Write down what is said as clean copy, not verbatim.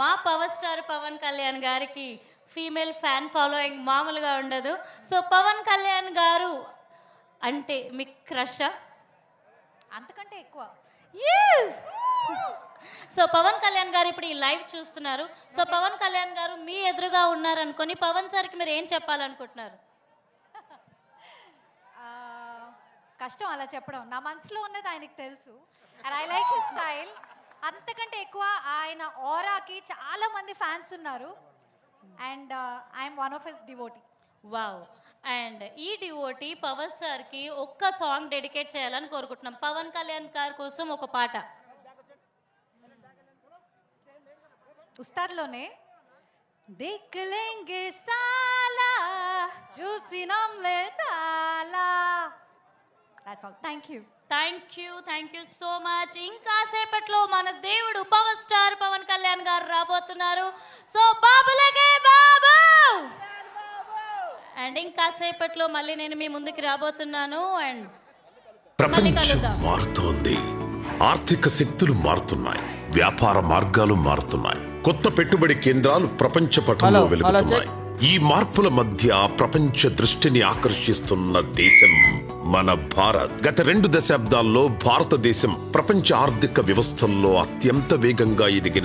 మా power star Pawan Kalyan గారికి female fan following మామూలుగా ఉండదు. సో పవన్ కళ్యాణ్ గారు అంటే మీ క్రషా? అంతకంటే ఎక్కువ. సో పవన్ కళ్యాణ్ గారు ఇప్పుడు ఈ లైవ్ చూస్తున్నారు. సో పవన్ కళ్యాణ్ గారు మీ ఎదురుగా ఉన్నారనుకొని పవన్ సార్కి మీరు ఏం చెప్పాలనుకుంటున్నారు? కష్టం అలా చెప్పడం. నా మనసులో ఉన్నది ఆయనకు తెలుసు. And I like his style. అంతకంటే ఎక్కువ ఆయన ఆరాకి చాలా మంది ఫ్యాన్స్ ఉన్నారు. And I'm one of his devotee. Wow. And ఈ డివోటీ పవర్ స్టార్కి ఒక్క సాంగ్ డెడికేట్ చేయాలని కోరుకుంటున్నాం. పవన్ కళ్యాణ్ గారి కోసం ఒక పాట. ఉస్తాద్లోనే దిక్లేంగే సాలా చూసినంలే చాలా. That's all. Thank you. Thank you so much. ఇంకా సేపట్లో మన దేవుడు పవర్ స్టార్ పవన్ కళ్యాణ్ గారు రాబోతున్నారు. So బాబులకే Babu. అండ్ ఇంకా సేపట్లో మళ్ళీ నేను మీ ముందుకు రాబోతున్నాను. అండ్ ప్రపంచం మారుతోంది, ఆర్థిక శక్తులు మారుతున్నాయి, వ్యాపార మార్గాలు మారుతున్నాయి, కొత్త పెట్టుబడి కేంద్రాలు ప్రపంచ పటంలో వెలుగుతున్నాయి. ఈ మార్పుల మధ్య ప్రపంచ దృష్టిని ఆకర్షిస్తున్న దేశం మన భారత్. గత 2 దశాబ్దాల్లో భారతదేశం ప్రపంచ ఆర్థిక వ్యవస్థల్లో అత్యంత వేగంగా ఎదిగిన